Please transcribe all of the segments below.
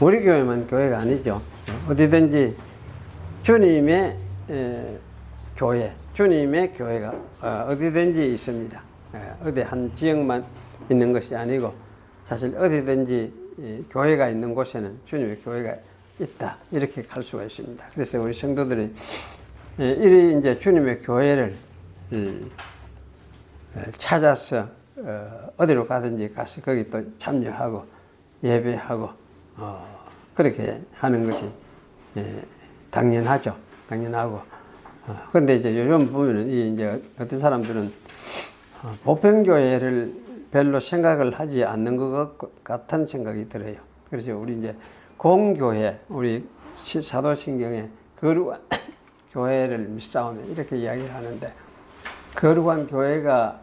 우리 교회만 교회가 아니죠. 어디든지 주님의 교회, 주님의 교회가 어디든지 있습니다. 어디 한 지역만 있는 것이 아니고 사실 어디든지 교회가 있는 곳에는 주님의 교회가 있다. 이렇게 갈 수가 있습니다. 그래서 우리 성도들이 이리 이제 주님의 교회를 찾아서 어디로 가든지 가서 거기 또 참여하고 예배하고 그렇게 하는 것이 당연하죠. 당연하고 그런데 이제 요즘 보면은 이제 어떤 사람들은 보편교회를 별로 생각을 하지 않는 것 같은 생각이 들어요. 그래서 우리 이제 공교회, 우리 사도신경에 거룩한 교회를 믿사오며 이렇게 이야기를 하는데 거룩한 교회가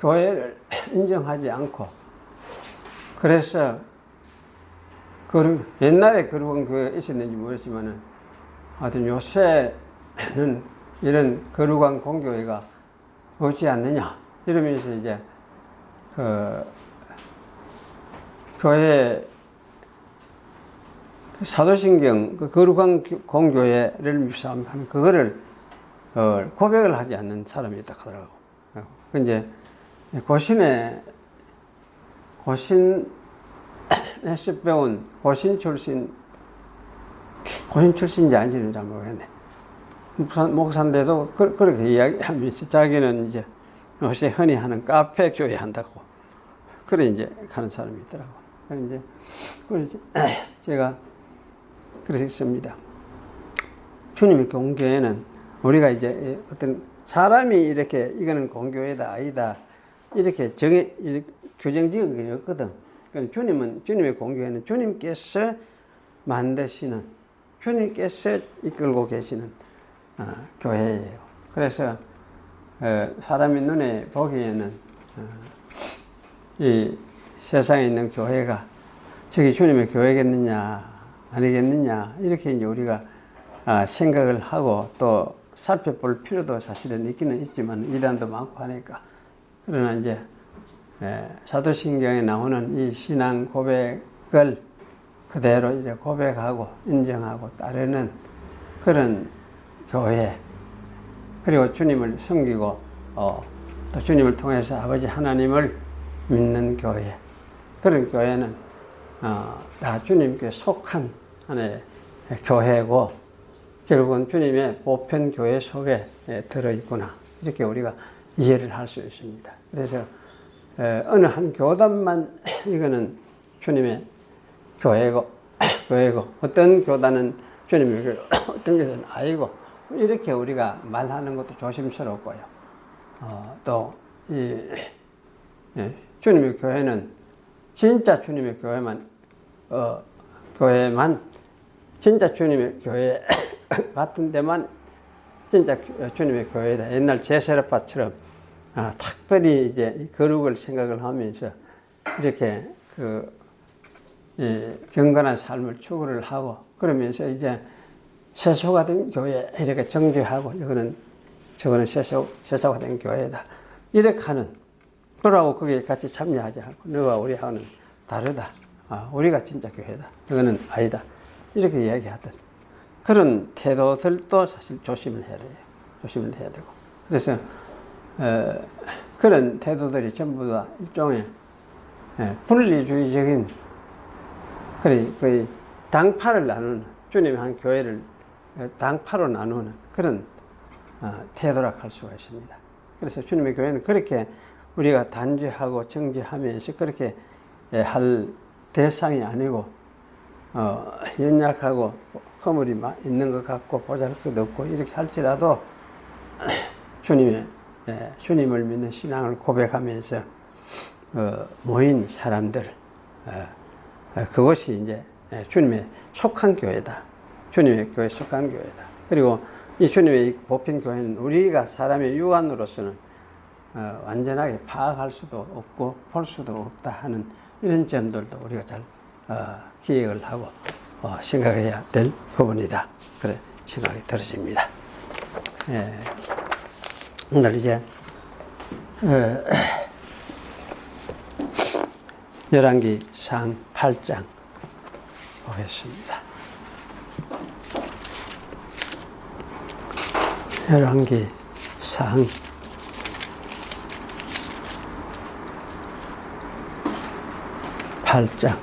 교회를 인정하지 않고 그래서 옛날에 거룩한 교회가 있었는지 모르지만은 하여튼 요새는 이런 거룩한 공교회가 없지 않느냐 이러면서 이제 교회 사도신경 거룩한 공교회를 밉사하면 그거를 고백을 하지 않는 사람이 있다 하더라고. 이제 고신에서 배운 고신 출신인지 아닌지는 잘 모르겠네. 목사인데도 그렇게 이야기하면서 자기는 이제 요새 흔히 하는 카페 교회 한다고 그래 이제 가는 사람이 있더라고. 그래서 제가 그랬습니다. 주님의 공교회는 우리가 이제 어떤 사람이 이렇게 이거는 공교회다 아니다 이렇게 규정 지은 게 없거든. 주님은 주님의 공교회는 주님께서 만드시는 주님께서 이끌고 계시는 교회예요. 그래서 사람이 눈에 보기에는 이 세상에 있는 교회가 저기 주님의 교회겠느냐 아니겠느냐 이렇게 이제 우리가 생각을 하고 또 살펴볼 필요도 사실은 있기는 있지만 이단도 많고 하니까 그러나 이제 사도신경에 나오는 이 신앙 고백을 그대로 이제 고백하고 인정하고 따르는 그런 교회 그리고 주님을 섬기고 또 주님을 통해서 아버지 하나님을 믿는 교회 그런 교회는 다 주님께 속한 하나의 교회고 결국은 주님의 보편 교회 속에 들어있구나 이렇게 우리가 이해를 할 수 있습니다. 그래서 어느 한 교단만 이거는 주님의 교회고 어떤 교단은 주님의 교회 어떤 교단은 아니고 이렇게 우리가 말하는 것도 조심스럽고요. 또 주님의 교회는 진짜 주님의 교회만 진짜 주님의 교회 같은 데만 진짜 주님의 교회다. 옛날 제세례파처럼 특별히 이제 거룩을 생각을 하면서 이렇게 경건한 삶을 추구를 하고 그러면서 이제 세소가 된 교회 이렇게 정죄하고 저거는 세소가 된 교회다. 이렇게 하는 그러고 거기에 같이 참여하지 않고 너와 우리하고는 다르다. 우리가 진짜 교회다. 이거는 아니다. 이렇게 이야기하던 그런 태도들도 사실 조심을 해야 돼요. 조심을 해야 되고. 그래서 그런 태도들이 전부 다 일종의 분리주의적인 거의 당파를 나누는 주님의 한 교회를 당파로 나누는 그런 태도라 할 수가 있습니다. 그래서 주님의 교회는 그렇게 우리가 단죄하고 정죄하면서 그렇게 할 대상이 아니고 연약하고 허물이 있는 것 같고 보잘것 없고 이렇게 할지라도 주님을 믿는 신앙을 고백하면서 모인 사람들 그것이 이제 주님의 속한 교회다. 주님의 교회에 속한 교회다. 그리고 이 주님의 보편 교회는 우리가 사람의 육안으로서는 완전하게 파악할 수도 없고 볼 수도 없다 하는 이런 점들도 우리가 잘 기억을 하고 생각해야 될 부분이다. 그래 생각이 들어집니다. 오늘 이제 열왕기상 8장 보겠습니다. 열왕기 상 8장.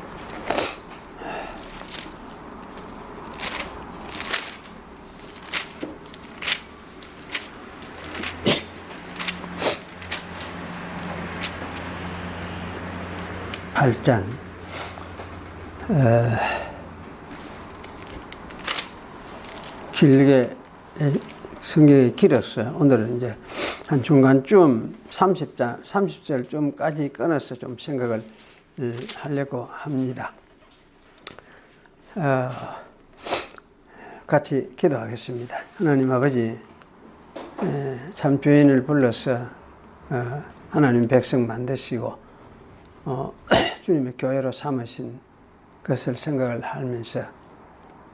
길게 성경이 길었어요. 오늘은 이제 한 중간쯤 30절쯤까지 끊어서 좀 생각을 하려고 합니다. 같이 기도하겠습니다. 하나님 아버지, 참 주인을 불러서 하나님 백성 만드시고 주님의 교회로 삼으신 것을 생각을 하면서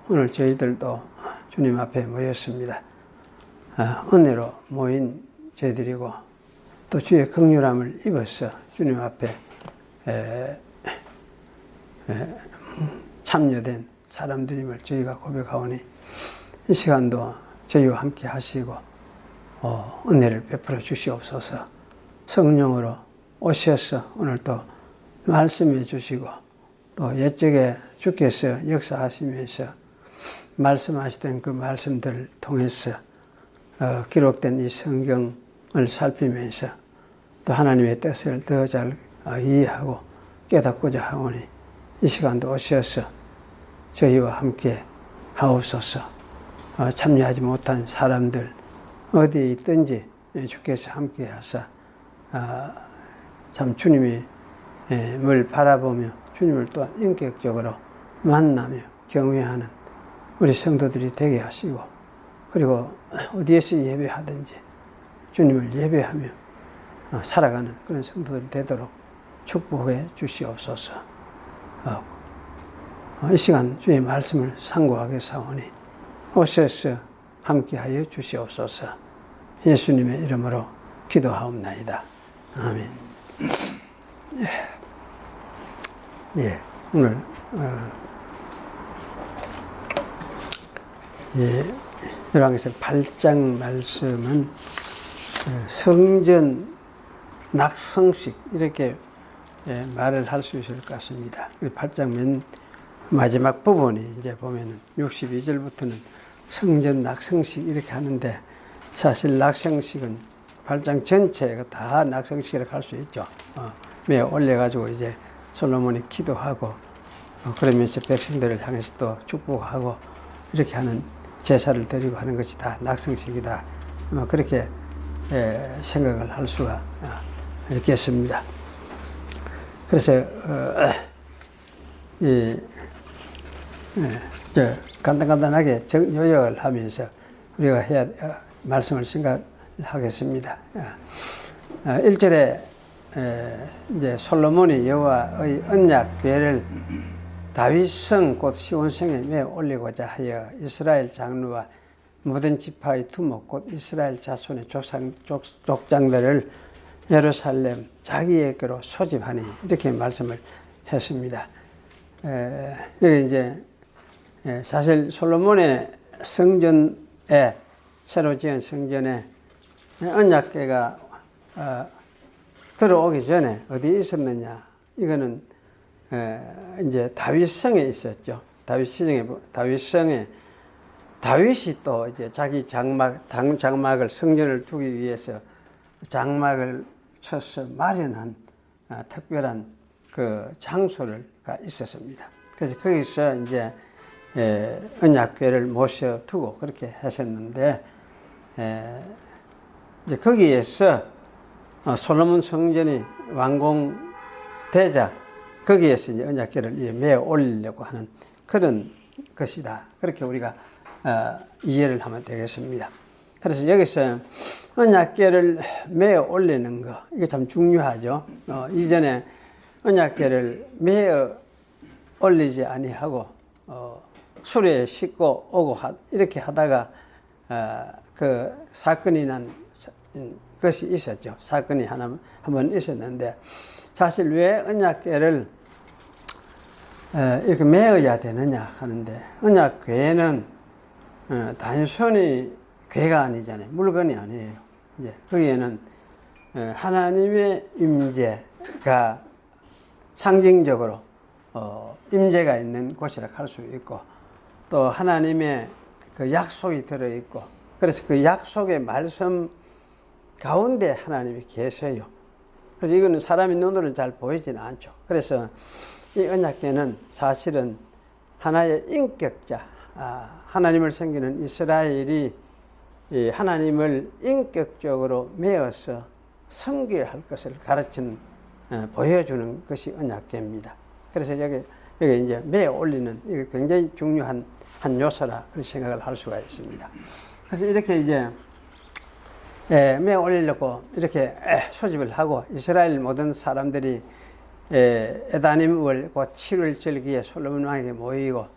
오늘 저희들도 주님 앞에 모였습니다. 은혜로 모인 저희들이고 또 주의 긍휼함을 입어서 주님 앞에 참여된 사람들임을 저희가 고백하오니 이 시간도 저희와 함께 하시고 은혜를 베풀어 주시옵소서. 성령으로 오셔서 오늘 또 말씀해 주시고 또 옛적에 주께서 역사하시면서 말씀하시던 그 말씀들을 통해서 기록된 이 성경을 살피면서 또 하나님의 뜻을 더 잘 이해하고 깨닫고자 하오니 이 시간도 오셔서 저희와 함께 하옵소서. 참여하지 못한 사람들 어디에 있든지 주께서 함께 하사 참 주님이 뭘 바라보며 주님을 또한 인격적으로 만나며 경외하는 우리 성도들이 되게 하시고 그리고 어디에서 예배하든지 주님을 예배하며 살아가는 그런 성도들이 되도록 축복해 주시옵소서. 이 시간 주의 말씀을 상고하게 사오니 오셔서 함께하여 주시옵소서. 예수님의 이름으로 기도하옵나이다. 아멘. 예, 오늘 열왕기서 8장 말씀은 성전 낙성식 이렇게 말을 할 수 있을 것 같습니다. 8장 맨 마지막 부분이 이제 보면은 62절부터는 성전 낙성식 이렇게 하는데 사실 낙성식은 8장 전체가 다 낙성식이라고 할 수 있죠. 매 올려가지고 이제 솔로몬이 기도하고 그러면서 백성들을 향해서 또 축복하고 이렇게 하는 제사를 드리고 하는 것이 다 낙성식이다. 그렇게 생각을 할 수가 있겠습니다. 그래서 간단하게 요약을 하면서 우리가 말씀을 생각하겠습니다. 1절에 이제 솔로몬이 여호와의 언약궤를 다윗성 곧 시온성에 메어 올리고자 하여 이스라엘 장로와 모든 지파의 두목 곧 이스라엘 자손의 족장들을 예루살렘 자기에게로 소집하니 이렇게 말씀을 했습니다. 여기 이제 사실 솔로몬의 성전에 새로 지은 성전에 언약궤가 들어오기 전에 어디 있었느냐? 이거는 이제 다윗성에 있었죠. 다윗성에 다윗이 또 이제 자기 장막을 성전을 두기 위해서 장막을 쳐서 마련한 특별한 그 장소가 있었습니다. 그래서 거기서 이제 언약궤를 모셔두고 그렇게 했었는데 이제 거기에서 솔로몬 성전이 완공되자 거기에서 이제 언약궤를 메어 올리려고 하는 그런 것이다. 그렇게 우리가 이해를 하면 되겠습니다. 그래서 여기서 언약궤를 메어 올리는 거 이게 참 중요하죠. 이전에 언약궤를 메어 올리지 아니하고 수레에 싣고 오고 이렇게 하다가 그 사건이 난 것이 있었죠. 사건이 한 번 있었는데 사실 왜 언약궤를 이렇게 매어야 되느냐 하는데, 언약궤는 단순히 궤가 아니잖아요. 물건이 아니에요. 이제 거기에는 하나님의 임재가 상징적으로 임재가 있는 곳이라 할 수 있고, 또 하나님의 그 약속이 들어있고, 그래서 그 약속의 말씀 가운데 하나님이 계세요. 그래서 이거는 사람의 눈으로는 잘 보이지는 않죠. 그래서 이 언약궤는 사실은 하나의 인격자, 하나님을 섬기는 이스라엘이 하나님을 인격적으로 매어서 섬겨야 할 것을 가르치는, 보여주는 것이 언약궤입니다. 그래서 여기 이제 매어 올리는, 이게 굉장히 중요한 한 요소라 그런 생각을 할 수가 있습니다. 그래서 이렇게 이제 매어 올리려고 이렇게 소집을 하고, 이스라엘 모든 사람들이 에다님을 곧 7월 절기에 솔로몬 왕에게 모이고,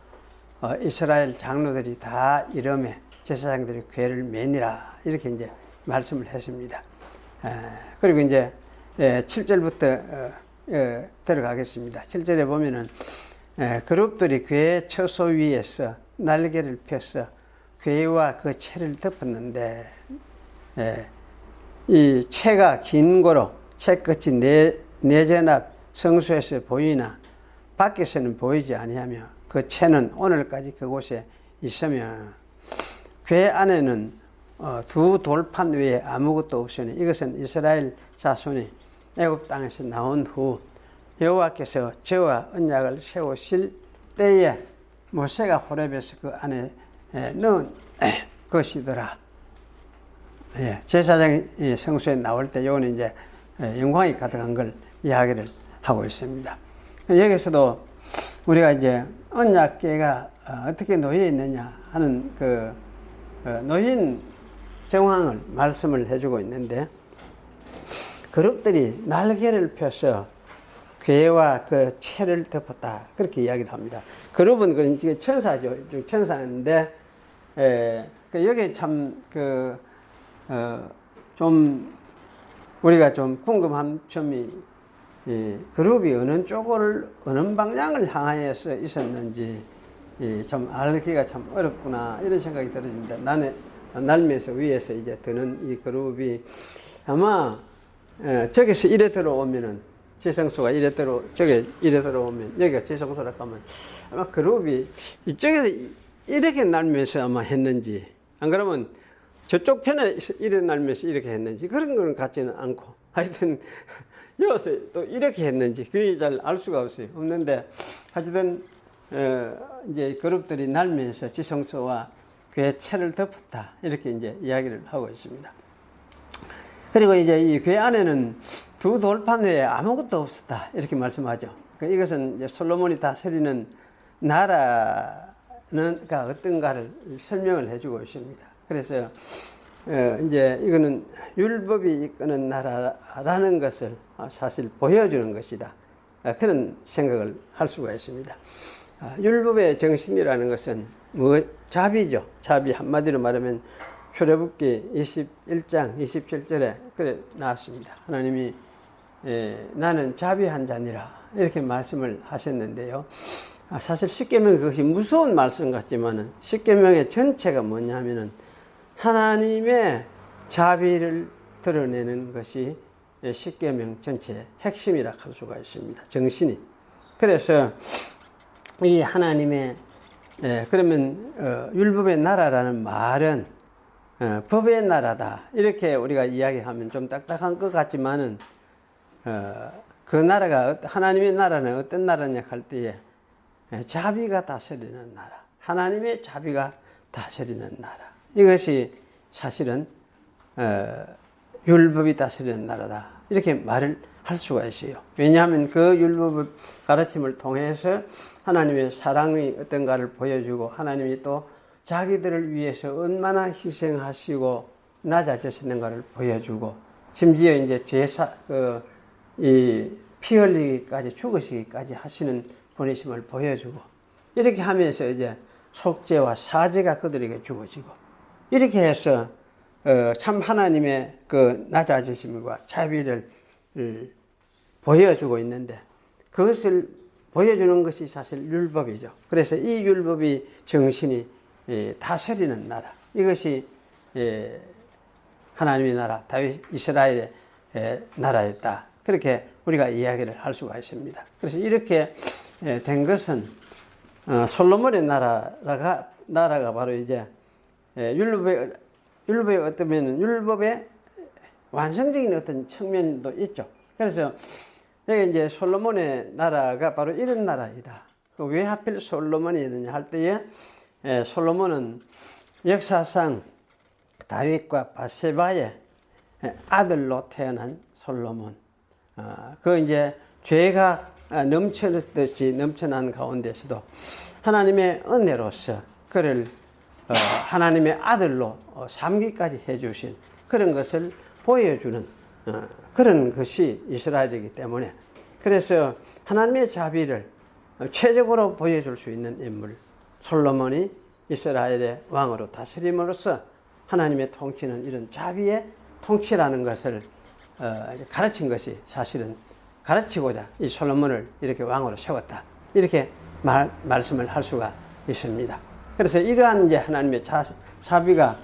이스라엘 장로들이 다 이름에 제사장들이 궤를 매니라 이렇게 이제 말씀을 했습니다. 그리고 이제 7절부터 들어가겠습니다. 7절에 보면은 그룹들이 궤 처소 위에서 날개를 펴서 궤와 그 채를 덮었는데, 이 채가 긴 고로 채 끝이 내전 앞 성소에서 보이나 밖에서는 보이지 아니하며, 그 채는 오늘까지 그곳에 있으며, 궤 안에는 두 돌판 외에 아무것도 없으니 이것은 이스라엘 자손이 애굽 땅에서 나온 후 여호와께서 저와 언약을 세우실 때에 모세가 호렙에서 그 안에 넣은 것이더라. 제사장이 성소에 나올 때 요거는 이제 영광이 가득한 걸 이야기를 하고 있습니다. 여기서도 우리가 이제 언약궤가 어떻게 놓여 있느냐 하는 그 놓인 정황을 말씀을 해주고 있는데, 그룹들이 날개를 펴서 궤와 그 채를 덮었다 그렇게 이야기를 합니다. 그룹은 그 천사죠. 천사인데 여기 참 좀 우리가 좀 궁금한 점이, 그룹이 어느 방향을 향하여서 있었는지 좀 알기가 참 어렵구나 이런 생각이 들어집니다. 나는 날면서 위에서 이제 드는 이 그룹이 아마 저기서 이래 들어오면은 지성소가 저게 이래 들어오면 여기가 지성소라 하면 아마 그룹이 이쪽에서 이렇게 날면서 아마 했는지, 안 그러면 저쪽 편에 이래 날면서 이렇게 했는지 그런 거는 같지는 않고, 하여튼 여기서 또 이렇게 했는지 그게 잘 알 수가 없는데, 하여튼 이제 그룹들이 날면서 지성소와 궤 채를 덮었다 이렇게 이제 이야기를 하고 있습니다. 그리고 이제 이 궤 안에는 두 돌판 외에 아무것도 없었다 이렇게 말씀하죠. 이것은 이제 솔로몬이 다스리는 나라가 어떤가를 설명을 해주고 있습니다. 그래서 이제 이거는 율법이 이끄는 나라라는 것을 사실 보여주는 것이다, 그런 생각을 할 수가 있습니다. 율법의 정신이라는 것은 자비죠. 자비, 한마디로 말하면 출애굽기 21장 27절에 그래 나왔습니다. 하나님이 나는 자비한 자니라 이렇게 말씀을 하셨는데요. 사실 십계명 그것이 무서운 말씀 같지만은 십계명의 전체가 뭐냐면은 하나님의 자비를 드러내는 것이 십계명 전체의 핵심이라 할 수가 있습니다. 정신이. 그래서 이 하나님의 그러면 율법의 나라라는 말은 법의 나라다 이렇게 우리가 이야기하면 좀 딱딱한 것 같지만은 그 나라가 하나님의 나라는 어떤 나라냐 할 때에 자비가 다스리는 나라, 하나님의 자비가 다스리는 나라, 이것이 사실은 율법이 다스리는 나라다 이렇게 말을 할 수가 있어요. 왜냐하면 그 율법 가르침을 통해서 하나님의 사랑이 어떤가를 보여주고, 하나님이 또 자기들을 위해서 얼마나 희생하시고 낮아지시는가를 보여주고, 심지어 이제 피 흘리기까지 죽으시기까지 하시는 분이심을 보여주고, 이렇게 하면서 이제 속죄와 사죄가 그들에게 주어지고, 이렇게 해서 참 하나님의 그 낮아지심과 자비를 보여주고 있는데, 그것을 보여주는 것이 사실 율법이죠. 그래서 이 율법이 정신이 다스리는 나라, 이것이 하나님의 나라, 다윗 이스라엘의 나라였다. 그렇게 우리가 이야기를 할 수가 있습니다. 그래서 이렇게 된 것은 솔로몬의 나라가 바로 이제 율법의 어떠면 율법의 완성적인 어떤 측면도 있죠. 그래서 여기 이제 솔로몬의 나라가 바로 이런 나라이다. 왜 하필 솔로몬이었느냐 할 때에 솔로몬은 역사상 다윗과 바세바의 아들로 태어난 솔로몬. 그 이제 죄가 넘쳐났듯이 넘쳐난 가운데서도 하나님의 은혜로서 그를 하나님의 아들로 삼기까지 해주신 그런 것을 보여주는 그런 것이 이스라엘이기 때문에, 그래서 하나님의 자비를 최적으로 보여줄 수 있는 인물 솔로몬이 이스라엘의 왕으로 다스림으로써 하나님의 통치는 이런 자비의 통치라는 것을 가르친 것이 사실은 가르치고자 이 솔로몬을 이렇게 왕으로 세웠다, 이렇게 말씀을 할 수가 있습니다. 그래서 이러한 이제 하나님의 자비가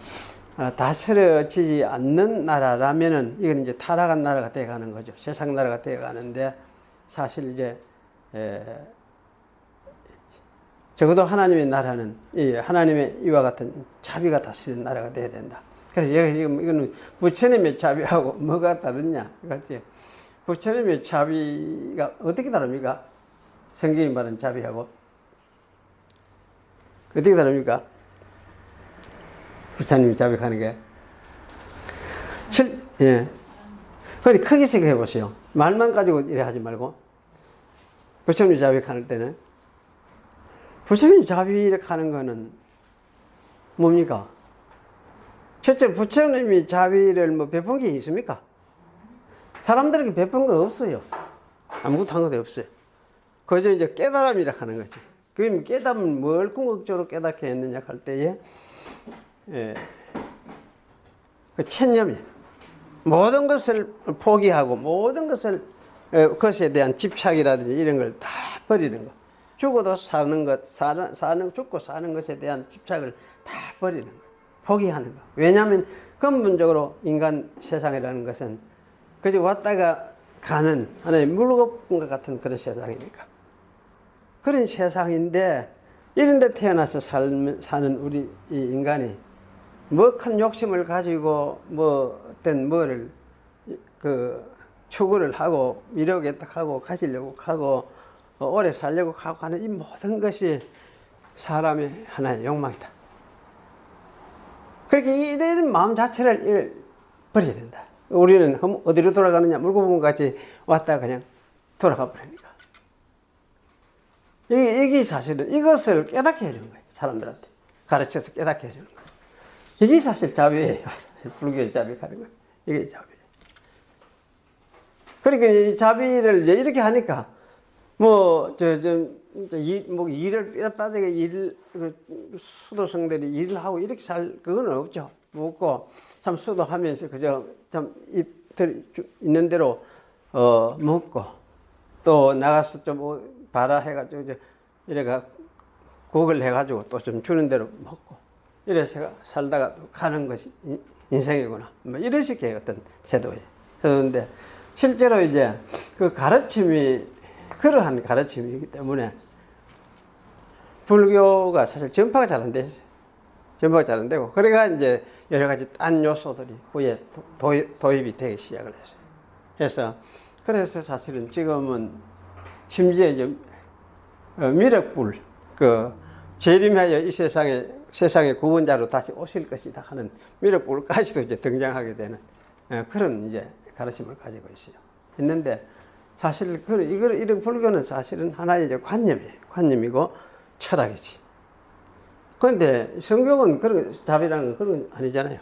다스려지지 않는 나라라면은 이건 이제 타락한 나라가 되어가는 거죠. 세상 나라가 되어가는데, 사실 이제 적어도 하나님의 나라는 하나님의 이와 같은 자비가 다스리는 나라가 되어야 된다. 그래서 이거는 부처님의 자비하고 뭐가 다르냐? 그렇지? 부처님의 자비가 어떻게 다릅니까? 성경이 말하는 자비하고 어떻게 다릅니까? 부처님이 자비하는 게 그런데 크게 생각해 보세요. 말만 가지고 이래 하지 말고, 부처님 자비하는 때는 부처님 자비를 하는 거는 뭡니까? 첫째, 부처님이 자비를 뭐 베푼 게 있습니까? 사람들에게 베푼 거 없어요. 아무것도 한 것도 없어요. 그저 이제 깨달음이라 하는 거지. 그럼 깨달음은 뭘 궁극적으로 깨닫게 했느냐 할 때에 그 체념이에요. 모든 것을 포기하고 모든 것을 그것에 대한 집착이라든지 이런 걸 다 버리는 거. 죽어도 사는 것, 죽고 사는 것에 대한 집착을 다 버리는 거. 포기하는 거. 왜냐하면 근본적으로 인간 세상이라는 것은 그저 왔다가 가는 하나의 물거품과 같은 그런 세상이니까. 그런 세상인데 이런 데 태어나서 사는 우리 이 인간이 뭐 큰 욕심을 가지고 뭐 어떤 뭐를 추구를 하고 이러게 딱 하고 가지려고 하고 오래 살려고 하고 하는 이 모든 것이 사람의 하나의 욕망이다. 그렇게 이런 마음 자체를 버려야 된다. 우리는 어디로 돌아가느냐? 물고기 같이 왔다가 그냥 돌아가 버리니까. 이게 사실은 이것을 깨닫게 해주는 거예요. 사람들한테 가르쳐서 깨닫게 해주는 거예요. 이게 사실 자비예요. 사실 불교의 자비가 하는 거예요. 이게 자비예요. 그러니까 이 자비를 이제 이렇게 하니까 일을 뼈 빠지게 수도성들이 일을 하고 이렇게 그건 없죠. 없고 참 수도하면서 그저 참 입들 있는 대로 먹고 또 나가서 좀 봐라 해가지고 이래가 국을 해가지고 또 좀 주는 대로 먹고 이래서 살다가 또 가는 것이 인생이구나. 뭐 이런 식의 어떤 제도예요. 그런데 실제로 이제 그 가르침이 그러한 가르침이기 때문에 불교가 사실 전파가 잘 안 됐어요. 전파가 잘 안 되고, 그래가 이제 여러 가지 딴 요소들이 후에 도입이 되기 시작을 했어요. 그래서 사실은 지금은 심지어 이제 미륵불, 재림하여 이 세상의 구원자로 다시 오실 것이다 하는 미륵불까지도 이제 등장하게 되는 그런 이제 가르침을 가지고 있어요. 있는데 사실 이런 불교는 사실은 하나의 이제 관념이고 철학이지. 그런데 성경은 그런 자비라는 건 그런 아니잖아요.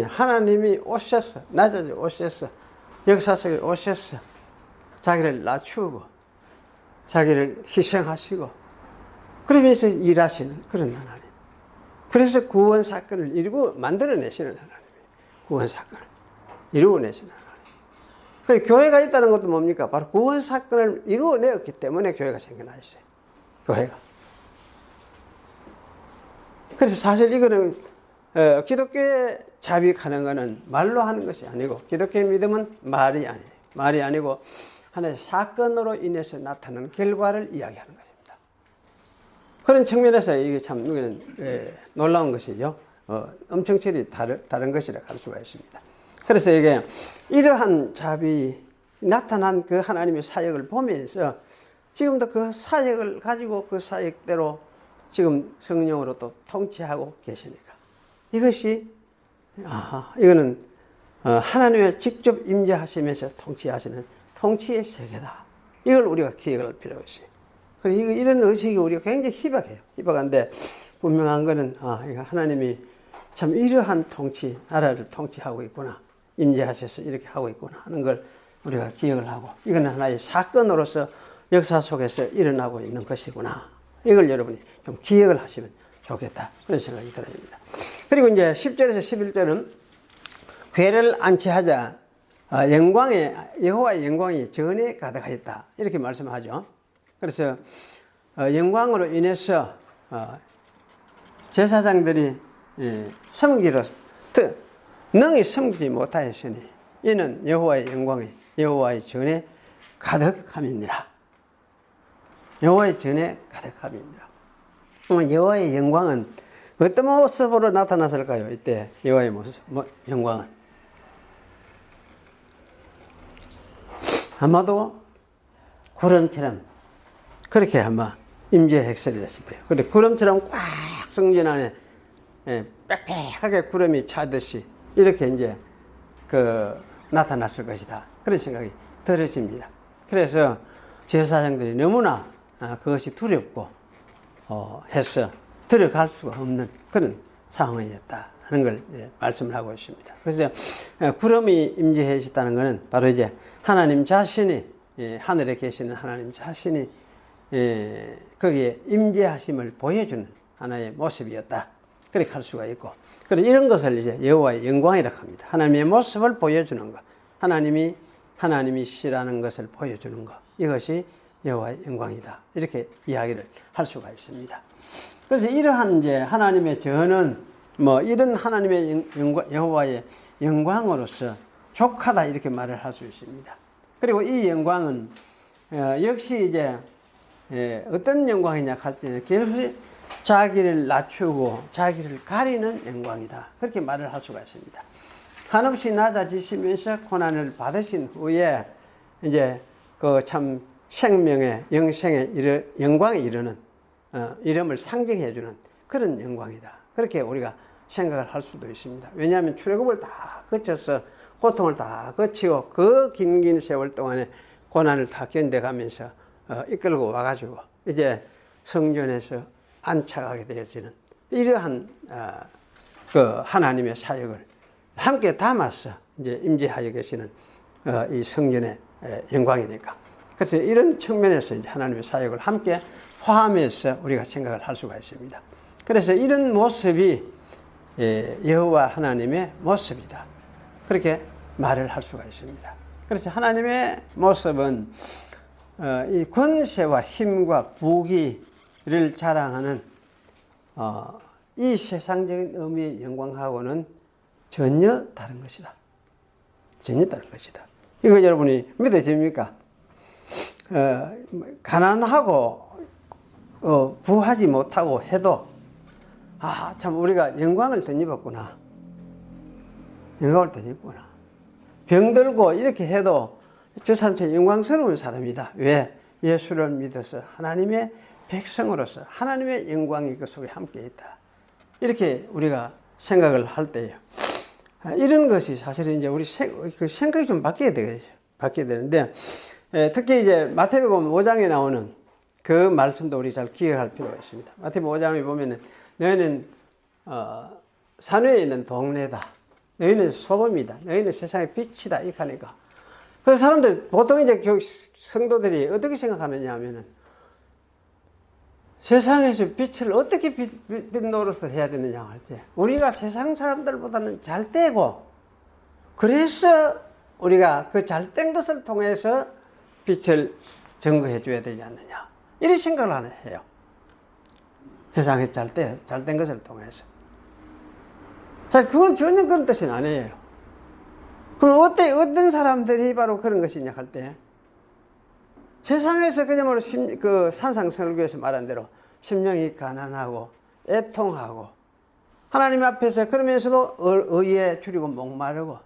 하나님이 오셨어, 낮아져 오셨어, 역사 속에 오셨어, 자기를 낮추고 자기를 희생하시고 그러면서 일하시는 그런 하나님. 그래서 구원 사건을 만들어내시는 하나님이에요. 구원 사건을 이루어내시는 하나님. 그 교회가 있다는 것도 뭡니까? 바로 구원 사건을 이루어내었기 때문에 교회가 생겨나 있어요. 교회가. 그래서 사실 이거는 기독교에 자비하는 것은 말로 하는 것이 아니고, 기독교의 믿음은 말이 아니에요. 말이 아니고 하나의 사건으로 인해서 나타나는 결과를 이야기하는 것입니다. 그런 측면에서 이게 참 놀라운 것이죠. 엄청 질이 다른 것이라 할 수가 있습니다. 그래서 이게 이러한 자비 나타난 그 하나님의 사역을 보면서 지금도 그 사역을 가지고 그 사역대로 지금 성령으로 또 통치하고 계시니까 이것이 이거는 하나님의 직접 임재하시면서 통치하시는 통치의 세계다. 이걸 우리가 기억할 필요가 있어요. 그리고 이런 의식이 우리가 굉장히 희박해요. 희박한데 분명한 것은 이거 하나님이 참 이러한 통치, 나라를 통치하고 있구나. 임재하셔서 이렇게 하고 있구나 하는 걸 우리가 기억을 하고, 이건 하나의 사건으로서 역사 속에서 일어나고 있는 것이구나. 이걸 여러분이 좀 기억을 하시면 좋겠다. 그런 생각이 들어집니다. 그리고 이제 10절에서 11절은 괴를 안치하자 여호와의 영광이 전에 가득하였다. 이렇게 말씀하죠. 그래서 영광으로 인해서 제사장들이 섬기로 능히 섬기지 못하였으니 이는 여호와의 영광이 여호와의 전에 가득함이니라. 여호와의 전에 가득함이니라. 그러면 여호와의 영광은 어떤 모습으로 나타났을까요? 이때 여호와의 모습, 영광은 아마도 구름처럼 그렇게 아마 임재했으리라 싶어요. 그런데 구름처럼 꽉 성전 안에 빽빽하게 구름이 차듯이 이렇게 이제 나타났을 것이다. 그런 생각이 들어집니다. 그래서 제사장들이 너무나 그것이 두렵고 해서 들어갈 수가 없는 그런 상황이었다 하는 걸 말씀을 하고 있습니다. 그래서 구름이 임재하셨다는 것은 바로 이제 하나님 자신이, 하늘에 계시는 하나님 자신이 거기에 임재하심을 보여주는 하나의 모습이었다. 그렇게 할 수가 있고, 그리고 이런 것을 이제 여호와의 영광이라고 합니다. 하나님의 모습을 보여주는 것, 하나님이시라는 것을 보여주는 것, 이것이 여호와의 영광이다. 이렇게 이야기를 할 수가 있습니다. 그래서 이러한 이제 하나님의 전은 이런 하나님의 여호와의 영광으로서 족하다 이렇게 말을 할 수 있습니다. 그리고 이 영광은 역시 이제 어떤 영광이냐 할 때는 결국 자기를 낮추고 자기를 가리는 영광이다. 그렇게 말을 할 수가 있습니다. 한없이 낮아지시면서 고난을 받으신 후에 이제 그 참 생명의 영생의 영광에 이르는 이름을 상징해주는 그런 영광이다. 그렇게 우리가 생각을 할 수도 있습니다. 왜냐하면 출애굽을 다 거쳐서 고통을 다 거치고 그 긴 세월 동안에 고난을 다 견뎌가면서 이끌고 와가지고 이제 성전에서 안착하게 되어지는 이러한 그 하나님의 사역을 함께 담아서 이제 임재하여 계시는 이 성전의 영광이니까. 그래서 이런 측면에서 이제 하나님의 사역을 함께 포함해서 우리가 생각을 할 수가 있습니다. 그래서 이런 모습이 여호와 하나님의 모습이다. 그렇게 말을 할 수가 있습니다. 그래서 하나님의 모습은 이 권세와 힘과 부귀를 자랑하는 이 세상적인 의미의 영광하고는 전혀 다른 것이다. 전혀 다른 것이다. 이거 여러분이 믿어집니까? 가난하고 부하지 못하고 해도 참 우리가 영광을 덧입었구나. 영광을 덧입구나. 병들고 이렇게 해도 저 사람 참 영광스러운 사람이다. 왜? 예수를 믿어서 하나님의 백성으로서 하나님의 영광이 그 속에 함께 있다. 이렇게 우리가 생각을 할 때요. 이런 것이 사실은 이제 우리 생각이 좀 바뀌어야 되는데, 특히 이제 마태복음 5장에 나오는 그 말씀도 우리 잘 기억할 필요가 있습니다. 마태복음 5장에 보면은 너희는 산위에 있는 동네다. 너희는 소금이다. 너희는 세상의 빛이다. 이렇게 하니까. 그 사람들, 보통 이제 성도들이 어떻게 생각하느냐 하면은 세상에서 빛을 어떻게 빛 노릇을 해야 되느냐 할 때, 우리가 세상 사람들보다는 잘 되고, 그래서 우리가 그 잘된 것을 통해서 빛을 증거해 줘야 되지 않느냐. 이런 생각을 해요. 세상에 잘된 것을 통해서. 사실 그건 전혀 그런 뜻은 아니에요. 그럼 어떤 사람들이 바로 그런 것이냐 할 때, 세상에서 그야말로 그 산상설교에서 말한 대로 심령이 가난하고 애통하고 하나님 앞에서 그러면서도 의에 줄이고 목마르고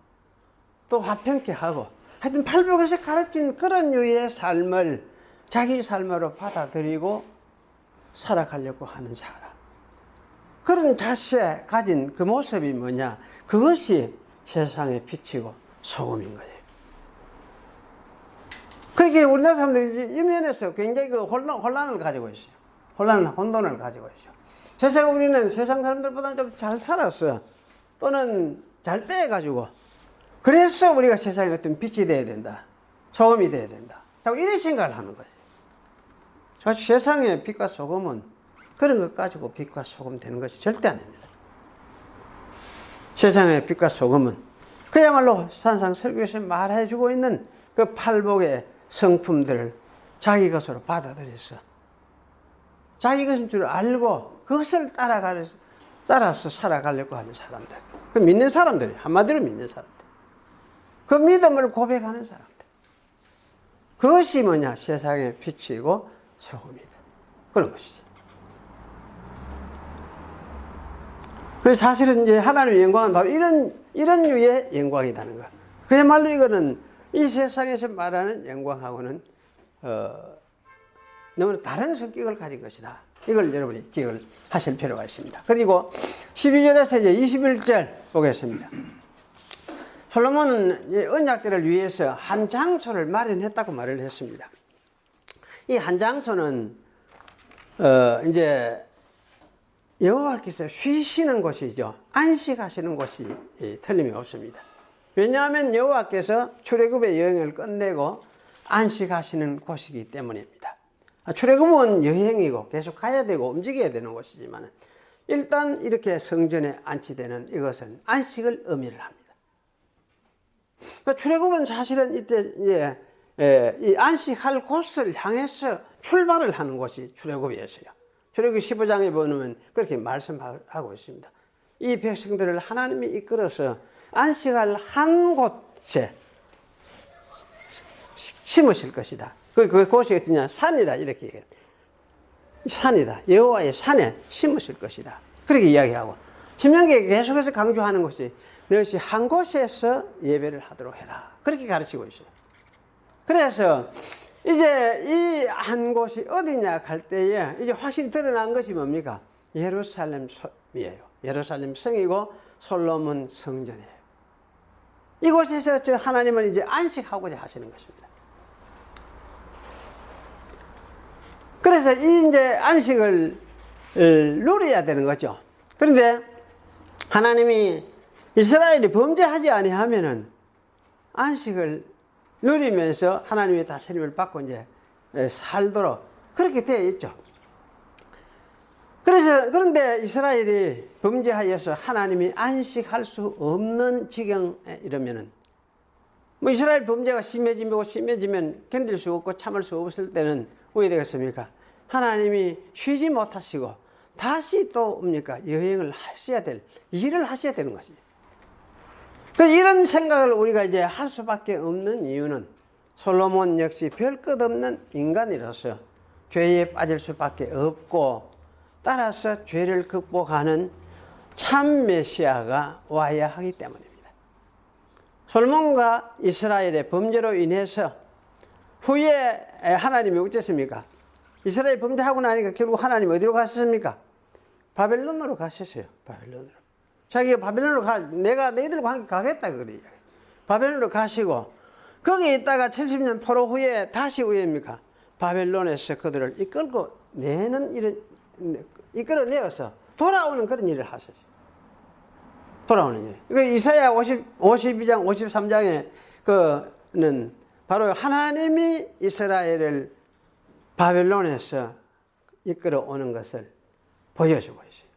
또 화평케 하고 하여튼 팔복에서 가르친 그런 유의 삶을 자기 삶으로 받아들이고 살아가려고 하는 사람, 그런 자세 가진 그 모습이 뭐냐, 그것이 세상에 비치고 소금인 거예요. 그렇게 우리나라 사람들이 이 면에서 굉장히 그 혼란을 가지고 있어요. 혼돈을 가지고 있어요. 세상 우리는 세상 사람들보다는 좀 잘 살았어요. 또는 잘 떼가지고. 그래서 우리가 세상에 어떤 빛이 돼야 된다. 소금이 돼야 된다. 이런 생각을 하는 거예요. 사실 세상의 빛과 소금은 그런 것 가지고 빛과 소금 되는 것이 절대 아닙니다. 세상의 빛과 소금은 그야말로 산상설교에서 말해주고 있는 그 팔복의 성품들을 자기 것으로 받아들여서 자기 것인 줄 알고 그것을 따라서 살아가려고 하는 사람들, 그 믿는 사람들이, 한마디로 믿는 사람들, 그 믿음을 고백하는 사람들, 그것이 뭐냐, 세상의 빛이고 소금이다, 그런 것이지. 그래서 사실은 이제 하나님의 영광은 바로 이런 유의 영광이라는 거. 그야말로 이거는 이 세상에서 말하는 영광하고는 너무나 다른 성격을 가진 것이다. 이걸 여러분이 기억을 하실 필요가 있습니다. 그리고 12절에서 이제 21절 보겠습니다. 솔로몬은 언약궤를 위해서 한 장소를 마련했다고 말을 했습니다. 이 한 장소는 이제 여호와께서 쉬시는 곳이죠. 안식하시는 곳이 틀림이 없습니다. 왜냐하면 여호와께서 출애굽의 여행을 끝내고 안식하시는 곳이기 때문입니다. 출애굽은 여행이고 계속 가야 되고 움직여야 되는 곳이지만 일단 이렇게 성전에 안치되는 이것은 안식을 의미를 합니다. 출애굽은 사실은 이때 이 안식할 곳을 향해서 출발을 하는 곳이 출애굽이었어요. 출애굽 15장에 보면 그렇게 말씀하고 있습니다. 이 백성들을 하나님이 이끌어서 안식할 한 곳에 심으실 것이다. 그 곳이 어디냐? 산이다, 이렇게 얘기해요. 산이다. 여호와의 산에 심으실 것이다. 그렇게 이야기하고, 신명기에 계속해서 강조하는 것이 너희 한 곳에서 예배를 하도록 해라. 그렇게 가르치고 있어요. 그래서 이제 이 한 곳이 어디냐 할 때에 이제 확실히 드러난 것이 뭡니까? 예루살렘이에요. 예루살렘 성이고 솔로몬 성전이에요. 이곳에서 하나님은 이제 안식하고자 하시는 것입니다. 그래서 이 이제 안식을 누려야 되는 거죠. 그런데 하나님이 이스라엘이 범죄하지 아니하면은 안식을 누리면서 하나님의 다스림을 받고 이제 살도록 그렇게 되어 있죠. 그런데 이스라엘이 범죄하여서 하나님이 안식할 수 없는 지경에 이르면은, 뭐 이스라엘 범죄가 심해지면 견딜 수 없고 참을 수 없을 때는 어떻게 되겠습니까? 하나님이 쉬지 못하시고 다시 또 뭡니까? 여행을 하셔야 될, 일을 하셔야 되는 것이죠. 이런 생각을 우리가 이제 할 수밖에 없는 이유는 솔로몬 역시 별 것 없는 인간이로서 죄에 빠질 수밖에 없고, 따라서 죄를 극복하는 참 메시아가 와야 하기 때문입니다. 솔로몬과 이스라엘의 범죄로 인해서 후에 하나님이 어쨌습니까? 이스라엘 범죄하고 나니까 결국 하나님 어디로 가셨습니까? 바벨론으로 가셨어요. 바벨론으로. 자기가 바벨론으로 내가 너희들과 함께 가겠다 그래요. 바벨론으로 가시고 거기 있다가 70년 포로 후에 다시 왜입니까? 바벨론에서 그들을 이끌어내어서 돌아오는 그런 일을 하셨어요. 돌아오는 일. 이사야 52장, 53장에 그는 바로 하나님이 이스라엘을 바벨론에서 이끌어오는 것을 보여주고 있어요.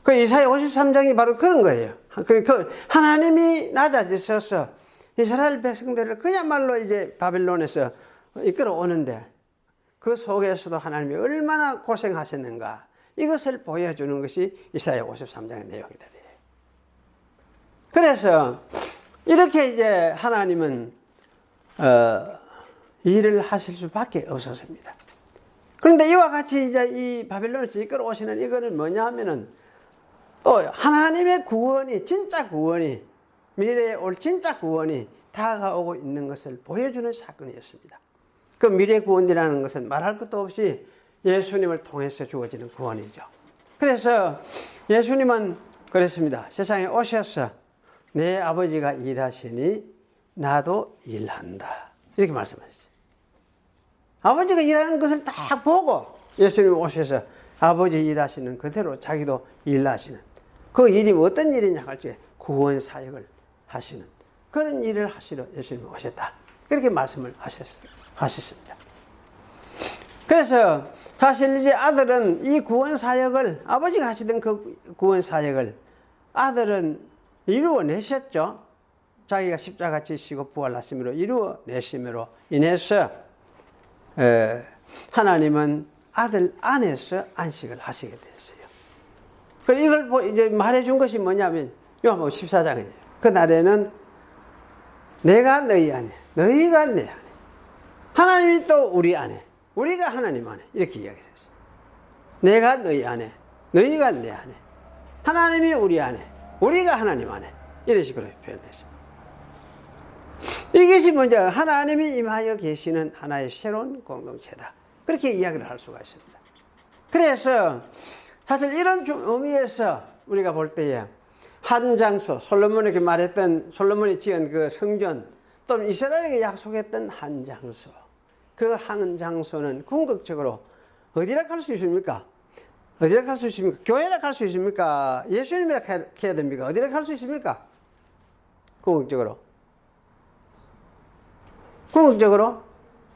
그 이사야 53장이 바로 그런 거예요. 그 하나님이 낮아지셔서 이스라엘 백성들을 그야말로 이제 바빌론에서 이끌어 오는데 그 속에서도 하나님이 얼마나 고생하셨는가 이것을 보여주는 것이 이사야 53장의 내용이다. 그래서 이렇게 이제 하나님은 일을 하실 수밖에 없었습니다. 그런데 이와 같이 이제 이 바빌론에서 이끌어 오시는 이거는 뭐냐 하면은 또 하나님의 구원이 진짜 구원이 미래에 올 진짜 구원이 다가오고 있는 것을 보여주는 사건이었습니다. 그 미래 구원이라는 것은 말할 것도 없이 예수님을 통해서 주어지는 구원이죠. 그래서 예수님은 그랬습니다. 세상에 오셔서 내 아버지가 일하시니 나도 일한다. 이렇게 말씀하셨어요. 아버지가 일하는 것을 다 보고 예수님이 오셔서 아버지 일하시는 그대로 자기도 일하시는 그 일이 어떤 일이냐 할 때 구원 사역을 하시는 그런 일을 하시러 예수님이 오셨다. 그렇게 말씀을 하셨습니다. 그래서 사실 이제 아들은 이 구원 사역을 아버지가 하시던 그 구원 사역을 아들은 이루어내셨죠. 자기가 십자가 지시고 부활하심으로 이루어내심으로 인해서 하나님은 아들 안에서 안식을 하시게 되었어요. 그리고 이걸 이제 말해준 것이 뭐냐면 요한복음 14장이에요. 그 날에는 내가 너희 안에, 너희가 내 안에, 하나님이 또 우리 안에, 우리가 하나님 안에 이렇게 이야기를 했어요. 내가 너희 안에, 너희가 내 안에, 하나님이 우리 안에, 우리가 하나님 안에 이런 식으로 표현했어요. 이것이 먼저 하나님이 임하여 계시는 하나의 새로운 공동체다. 그렇게 이야기를 할 수가 있습니다. 그래서 사실 이런 의미에서 우리가 볼 때에 한 장소, 솔로몬에게 말했던 솔로몬이 지은 그 성전 또는 이스라엘에게 약속했던 한 장소, 그 한 장소는 궁극적으로 어디라 갈 수 있습니까? 어디라 갈 수 있습니까? 교회라 갈 수 있습니까? 예수님이라 해야 됩니까? 어디라 갈 수 있습니까? 궁극적으로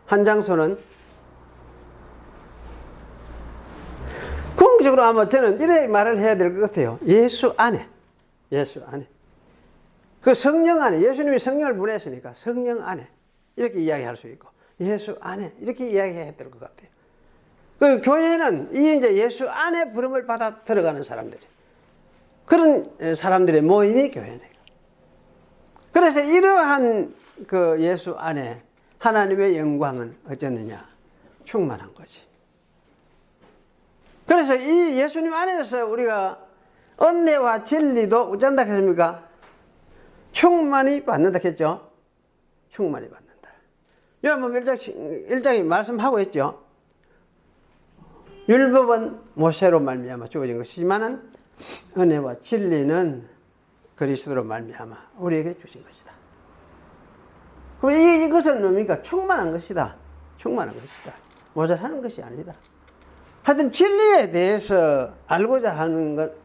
한 장소는 궁극적으로 아마 저는 이렇게 말을 해야 될 것 같아요. 예수 안에 그 성령 안에 예수님이 성령을 보내셨으니까 성령 안에 이렇게 이야기할 수 있고 예수 안에 이렇게 이야기해야 될 것 같아요. 그 교회는 이 이제 예수 안에 부름을 받아 들어가는 사람들이 그런 사람들의 모임이 교회네요. 그래서 이러한 그 예수 안에 하나님의 영광은 어쨌느냐? 충만한 거지. 그래서 이 예수님 안에서 우리가 은혜와 진리도 어쩐다 했습니까? 충만히 받는다 했죠? 충만히 받는다. 요한복음 1장이 말씀하고 있죠. 율법은 모세로 말미암아 주어진 것이지만은 은혜와 진리는 그리스도로 말미암아 우리에게 주신 것이다. 그럼 이것은 뭡니까? 충만한 것이다. 충만한 것이다. 모자라는 것이 아니다. 하여튼 진리에 대해서 알고자 하는 걸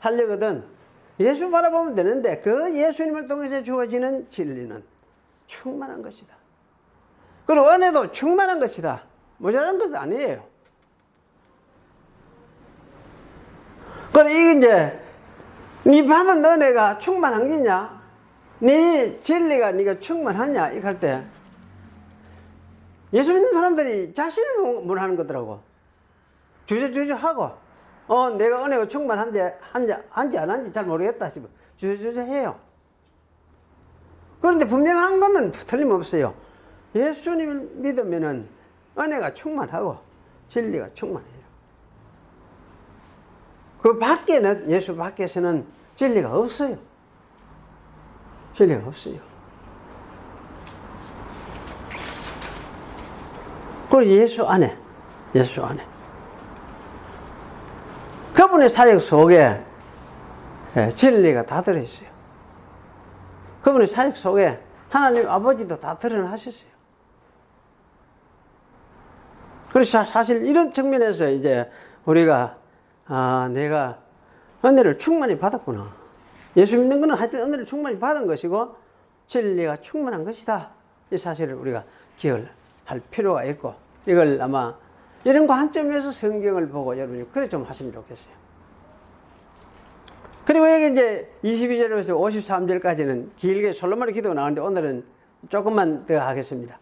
하려거든 예수 바라보면 되는데 그 예수님을 통해서 주어지는 진리는 충만한 것이다. 그리고 은혜도 충만한 것이다. 모자라는 것은 아니에요. 그리고 이게 이제 네 받은 은혜가 충만한 게냐? 네 진리가 네가 충만하냐? 이거 할 때 예수 믿는 사람들이 자신을 문하는 거더라고. 주저주저하고 내가 은혜가 충만한지 한지 안 한지 잘 모르겠다 싶어 주저주저해요. 그런데 분명한 것은 틀림없어요. 예수님을 믿으면은 은혜가 충만하고 진리가 충만해요. 그 밖에는 예수 밖에서는 진리가 없어요. 진리가 없어요. 그리고 예수 안에 그분의 사역 속에 진리가 다 들어있어요. 그분의 사역 속에 하나님 아버지도 다 드러나셨어요. 그래서 사실 이런 측면에서 이제 우리가 내가 은혜를 충만히 받았구나. 예수 믿는 것은 하여튼 은혜를 충만히 받은 것이고 진리가 충만한 것이다. 이 사실을 우리가 기억을 할 필요가 있고 이걸 아마 이런 관점에서 성경을 보고 여러분이 그래 좀 하시면 좋겠어요. 그리고 여기 이제 22절에서 53절까지는 길게 솔로몬의 기도가 나오는데 오늘은 조금만 더 하겠습니다.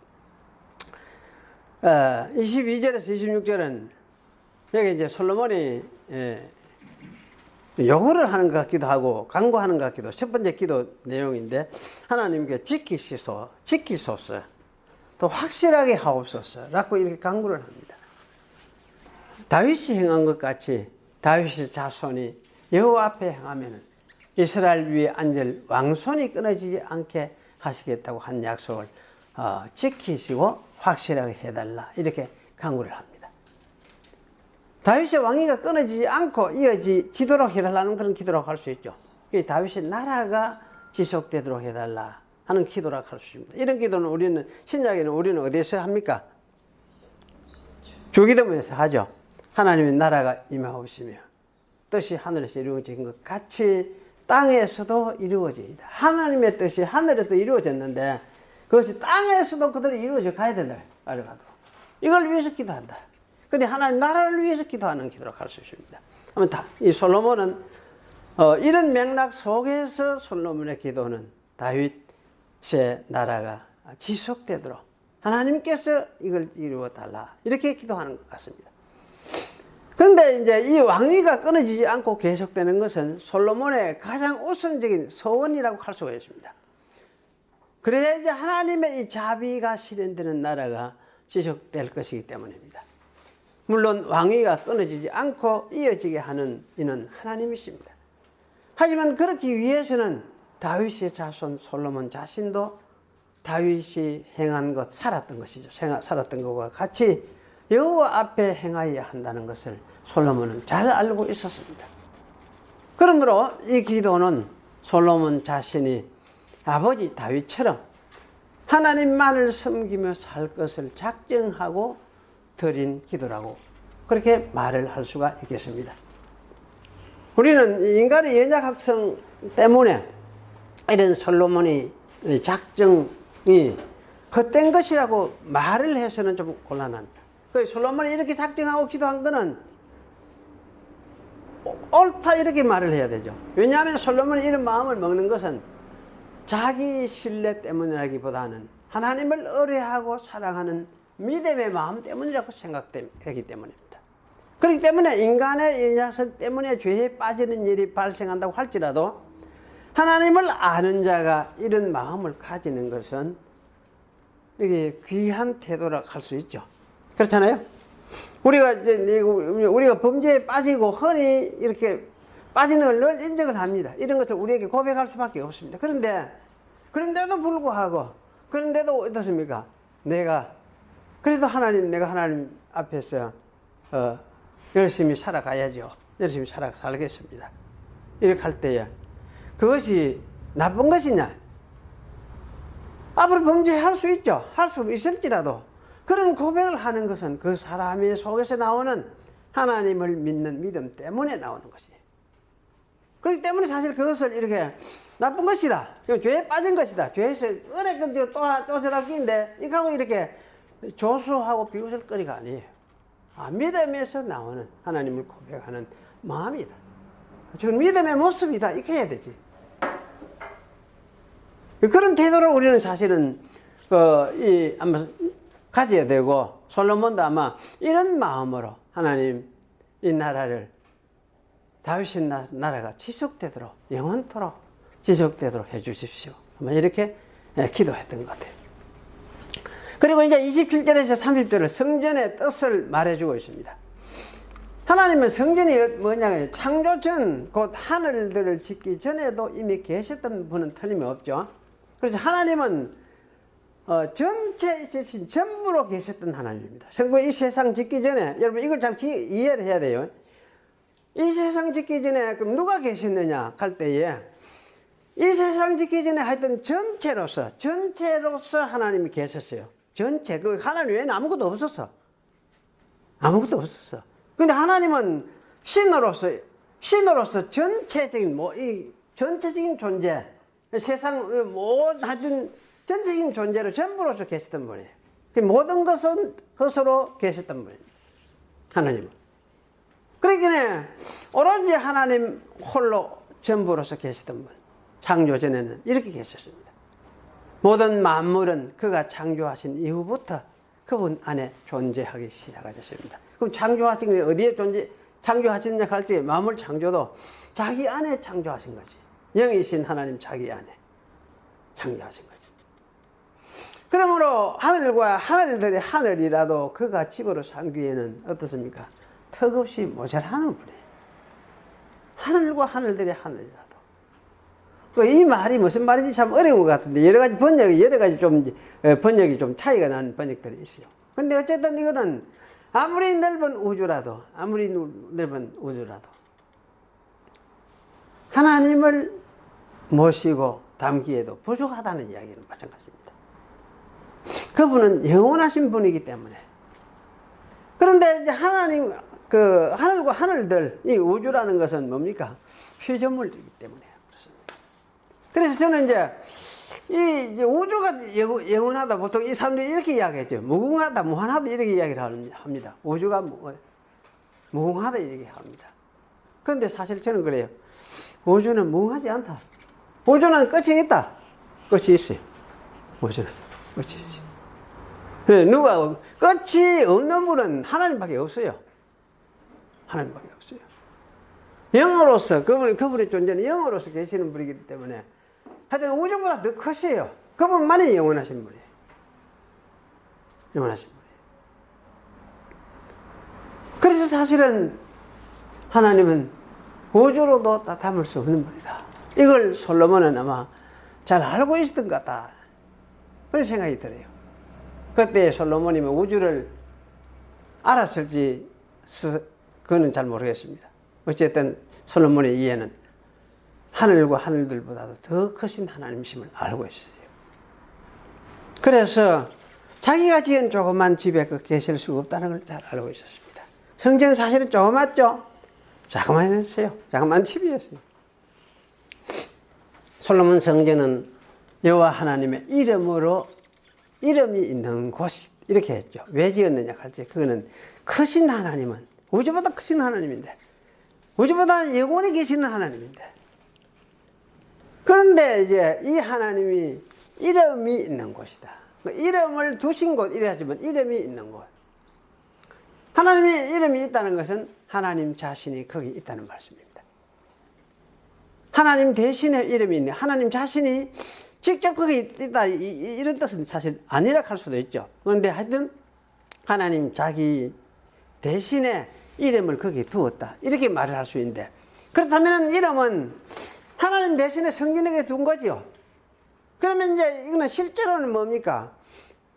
22절에서 26절은 여기 이제 솔로몬이 요구를 하는 것 같기도 하고 간구하는 것 같기도 첫 번째 기도 내용인데 하나님께 지키소서 또 확실하게 하옵소서 라고 이렇게 간구를 합니다. 다윗이 행한 것 같이 다윗의 자손이 여호와 앞에 행하면은 이스라엘 위에 앉을 왕손이 끊어지지 않게 하시겠다고 한 약속을 지키시고 확실하게 해달라 이렇게 간구를 합니다. 다윗의 왕위가 끊어지지 않고 이어지도록 해달라는 그런 기도라고 할 수 있죠. 다윗의 나라가 지속되도록 해달라 하는 기도라고 할 수 있습니다. 이런 기도는 우리는 신약에는 우리는 어디서 합니까? 주기도문에서 하죠. 하나님의 나라가 임하옵시며 뜻이 하늘에서 이루어진 것 같이 땅에서도 이루어지이다. 하나님의 뜻이 하늘에도 이루어졌는데 그것이 땅에서도 그대로 이루어져 가야 된다. 알아가도 이걸 위해서 기도한다. 근데 하나님 나라를 위해서 기도하는 기도라고 할 수 있습니다. 이 솔로몬은 이런 맥락 속에서 솔로몬의 기도는 다윗의 나라가 지속되도록 하나님께서 이걸 이루어 달라 이렇게 기도하는 것 같습니다. 그런데 이제 이 왕위가 끊어지지 않고 계속되는 것은 솔로몬의 가장 우선적인 소원이라고 할 수가 있습니다. 그래야 이제 하나님의 이 자비가 실현되는 나라가 지속될 것이기 때문입니다. 물론 왕위가 끊어지지 않고 이어지게 하는 이는 하나님이십니다. 하지만 그렇기 위해서는 다윗의 자손 솔로몬 자신도 다윗이 행한 것, 살았던 것이죠. 살았던 것과 같이 여호와 앞에 행하여야 한다는 것을 솔로몬은 잘 알고 있었습니다. 그러므로 이 기도는 솔로몬 자신이 아버지 다윗처럼 하나님만을 섬기며 살 것을 작정하고 드린 기도라고 그렇게 말을 할 수가 있겠습니다. 우리는 인간의 연약학성 때문에 이런 솔로몬의 작정이 헛된 것이라고 말을 해서는 좀 곤란합니다. 솔로몬이 이렇게 작정하고 기도한 거는 옳다 이렇게 말을 해야 되죠. 왜냐하면 솔로몬이 이런 마음을 먹는 것은 자기 신뢰 때문이라기보다는 하나님을 의뢰하고 사랑하는 믿음의 마음 때문이라고 생각되기 때문입니다. 그렇기 때문에 인간의 연약성 때문에 죄에 빠지는 일이 발생한다고 할지라도 하나님을 아는 자가 이런 마음을 가지는 것은 이게 귀한 태도라고 할 수 있죠. 그렇잖아요. 우리가 범죄에 빠지고 흔히 이렇게 빠지는 걸 늘 인정을 합니다. 이런 것을 우리에게 고백할 수밖에 없습니다. 그런데도 불구하고, 그런데도 어떻습니까? 내가 내가 하나님 앞에서 열심히 살아가야죠. 열심히 살겠습니다. 이렇게 할 때에 그것이 나쁜 것이냐? 앞으로 범죄할 수 있죠. 할 수 있을지라도 그런 고백을 하는 것은 그 사람의 속에서 나오는 하나님을 믿는 믿음 때문에 나오는 것이에요. 그렇기 때문에 사실 그것을 이렇게 나쁜 것이다, 죄에 빠진 것이다, 죄에서 은혜건데 또 저렇게인데 이거하고 이렇게 조수하고 비웃을 거리가 아니에요. 믿음에서 나오는 하나님을 고백하는 마음이다. 지금 믿음의 모습이다. 이렇게 해야 되지. 그런 태도를 우리는 사실은 아마 가져야 되고, 솔로몬도 아마 이런 마음으로 하나님 이 나라를, 다윗의 나라가 지속되도록, 영원토록 지속되도록 해 주십시오. 아마 이렇게 기도했던 것 같아요. 그리고 이제 27절에서 30절을 성전의 뜻을 말해주고 있습니다. 하나님은 성전이 뭐냐면 창조 전, 곧 하늘들을 짓기 전에도 이미 계셨던 분은 틀림없죠. 그래서 하나님은 전체 있으신 전부로 계셨던 하나님입니다. 이 세상 짓기 전에, 여러분 이걸 잘 이해를 해야 돼요. 이 세상 짓기 전에 그럼 누가 계셨느냐 할 때에, 이 세상 짓기 전에 하여튼 전체로서 하나님이 계셨어요. 전체, 그 하나님 외에는 아무것도 없었어. 근데 하나님은 신으로서 전체적인 이 전체적인 존재, 세상 하여튼 전체적인 존재로 전부로서 계셨던 분이에요. 모든 것으로 계셨던 분이에요. 하나님은. 그러니까 오로지 하나님 홀로 전부로서 계시던 분, 창조 전에는 이렇게 계셨습니다. 모든 만물은 그가 창조하신 이후부터 그분 안에 존재하기 시작하셨습니다. 그럼 창조하신 게 어디에 창조하시느냐 할 때 만물 창조도 자기 안에 창조하신 거지. 영이신 하나님 자기 안에 창조하신 거지. 그러므로 하늘과 하늘들의 하늘이라도 그가 집으로 삼기에는 어떻습니까? 턱없이 모자라는 분이에요. 하늘과 하늘들의 하늘이라도. 이 말이 무슨 말인지 참 어려운 것 같은데 여러 가지 번역이 좀 차이가 나는 번역들이 있어요. 근데 어쨌든 이거는 아무리 넓은 우주라도 하나님을 모시고 담기에도 부족하다는 이야기는 마찬가지입니다. 그분은 영원하신 분이기 때문에. 그런데 이제 하늘과 하늘들, 이 우주라는 것은 뭡니까? 피조물이기 때문에 그렇습니다. 그래서 저는 이제 우주가 영원하다, 보통 이 사람들이 이렇게 이야기하죠. 무궁하다, 무한하다, 이렇게 이야기를 합니다. 우주가 무궁하다, 이렇게 합니다. 그런데 사실 저는 그래요. 우주는 무궁하지 않다. 우주는 끝이 있다. 끝이 있어요. 우주는 끝이 있어요. 누가 끝이 없는 분은 하나님밖에 없어요. 하나님밖에 없어요. 영으로서 그분의 존재는 영으로서 계시는 분이기 때문에 하여튼 우주보다 더 크세요. 그분만이 영원하신 분이에요. 영원하신 분이에요. 그래서 사실은 하나님은 우주로도 다 담을 수 없는 분이다. 이걸 솔로몬은 아마 잘 알고 있었던 것 같다. 그런 생각이 들어요. 그때 솔로몬이 우주를 알았을지 그거는 잘 모르겠습니다. 어쨌든 솔로몬의 이해는 하늘과 하늘들보다도 더 크신 하나님이심을 알고 있어요. 그래서 자기가 지은 조그만 집에 계실 수 없다는 걸 잘 알고 있었습니다. 성전 사실은 조그맣죠? 자그마했어요. 자그마한 집이었어요. 솔로몬 성전은 여호와 하나님의 이름이 있는 곳, 이렇게 했죠. 왜 지었느냐 할 때 그거는 크신 하나님은 우주보다 크신 하나님인데, 우주보다 영원히 계시는 하나님인데, 그런데 이제 이 하나님이 이름이 있는 곳이다. 이름을 두신 곳, 이래 하지만 이름이 있는 곳. 하나님의 이름이 있다는 것은 하나님 자신이 거기 있다는 말씀입니다. 하나님 대신에 이름이 있네. 하나님 자신이 직접 거기 있다, 이런 뜻은 사실 아니라 할 수도 있죠. 그런데 하여튼 하나님 자기 대신에 이름을 거기에 두었다, 이렇게 말을 할 수 있는데, 그렇다면 이름은 하나님 대신에 성전에게 둔 거죠. 그러면 이제 이거는 실제로는 뭡니까?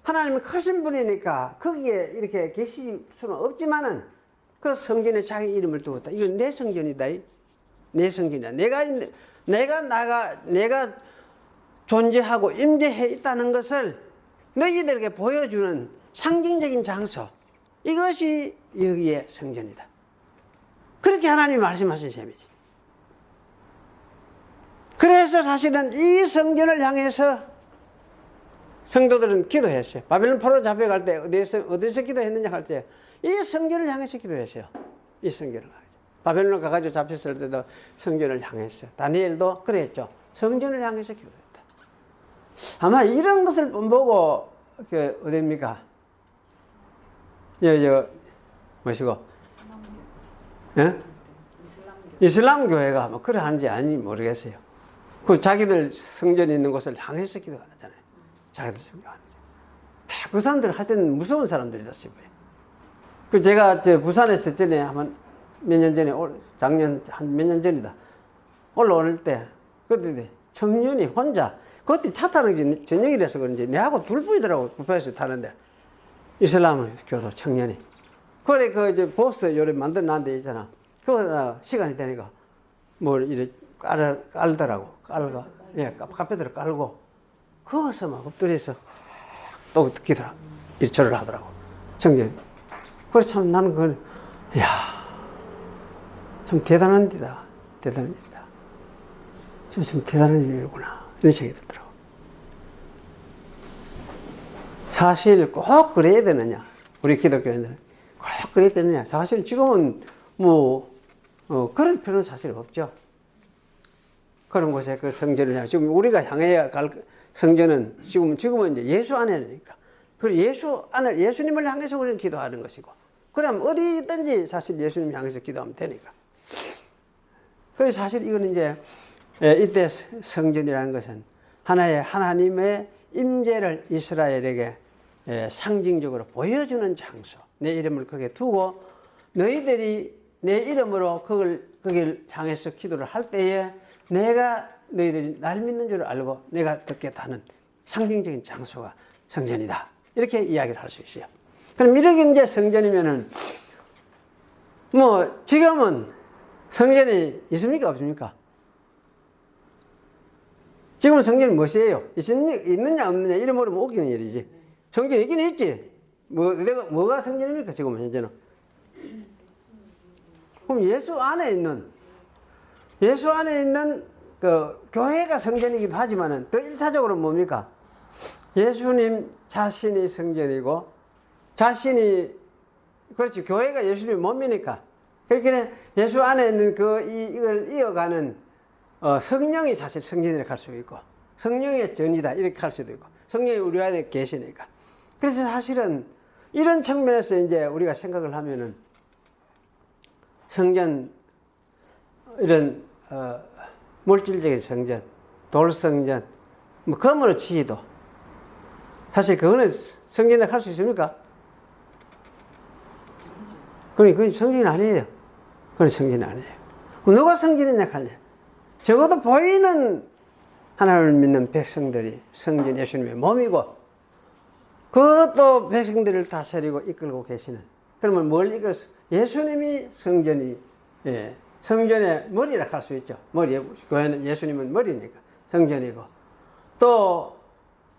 하나님은 크신 분이니까 거기에 이렇게 계실 수는 없지만은 그 성전에 자기 이름을 두었다. 이건 내 성전이다. 내 성전이다. 내가 존재하고 임재해 있다는 것을 너희들에게 보여주는 상징적인 장소, 이것이 여기의 성전이다. 그렇게 하나님이 말씀하신 셈이지. 그래서 사실은 이 성전을 향해서 성도들은 기도했어요. 바벨론 포로 잡혀갈 때 어디서 기도했느냐 할 때 이 성전을 향해서 기도했어요. 이 성전을 향해서. 바벨론 가가지고 잡혔을 때도 성전을 향했어요. 다니엘도 그랬죠. 성전을 향해서 기도했다. 아마 이런 것을 보고 어딥니까? 뭐시고? 이슬람 교회가 아마 그래 하는지 아닌지 모르겠어요. 그 자기들 성전이 있는 곳을 향해서 기도하잖아요. 자기들 성전하는지. 그 사람들 하여튼 무서운 사람들이었어요. 그 제가 부산에 있을 전에 한번 몇 년 전에, 작년 한 몇 년 전이다. 올라올 때 그때 청년이 혼자, 그때 차 타는 게 저녁이라서 그런지 내하고 둘뿐이더라고. 부페에서 타는데 이슬람 교도 청년이. 그래 그 보스 요리 만들어 놨는 데 있잖아. 그거 시간이 되니까 뭘 이렇게 깔더라고. 깔고, 예, 카페트를 깔고 거기서 막 엎드려서 또 기도를 일처를 하더라고. 청년. 그래 참 나는 그걸, 이야, 참 대단한 일이다. 대단한 일이다. 참 대단한 일이구나. 이런 생각이 들더라고. 사실 꼭 그래야 되느냐? 우리 기독교인들은 꼭 그래야 되느냐? 사실 지금은 그럴 필요는 사실 없죠. 그런 곳에 그 성전을 향해 지금 우리가 향해야 갈 성전은 지금은 이제 예수 안에니까. 그리고 예수님을 향해서 우리는 기도하는 것이고. 그럼 어디든지 사실 예수님 향해서 기도하면 되니까. 그래서 사실 이거는 이제 이때 성전이라는 것은 하나님의 임재를 이스라엘에게 상징적으로 보여주는 장소. 내 이름을 거기에 두고 너희들이 내 이름으로 거길 향해서 기도를 할 때에 내가 너희들이 날 믿는 줄 알고 내가 듣겠다 하는 상징적인 장소가 성전이다. 이렇게 이야기를 할 수 있어요. 그럼 이렇게 이제 성전이면은 뭐 지금은 성전이 있습니까? 없습니까? 지금은 성전이 무엇이에요? 있느냐 없느냐 이런 물으면 웃기는 일이지. 성전이 있긴 있지. 뭐가 성전입니까? 지금은 현재는. 그럼 예수 안에 있는 그 교회가 성전이기도 하지만은 더 1차적으로 뭡니까? 예수님 자신이 성전이고 그렇지. 교회가 예수님의 몸이니까. 그렇게 예수 안에 있는 이걸 이어가는 성령이 사실 성전이라고 할 수 있고 성령의 전이다 이렇게 할 수도 있고 성령이 우리 안에 계시니까. 그래서 사실은 이런 측면에서 이제 우리가 생각을 하면은 성전 이런 물질적인 성전, 돌성전, 뭐 검으로 치기도 사실 그거는 성전이라고 할 수 있습니까? 그건 성전이 아니에요. 그건 성전이 아니에요. 누가 성전이냐 할래? 적어도 보이는 하나님을 믿는 백성들이 성전 예수님의 몸이고 그것도 백성들을 다스리고 이끌고 계시는. 그러면 뭘 이끌어서? 예수님이 성전의 머리라 할 수 있죠. 교회는 예수님은 머리니까 성전이고 또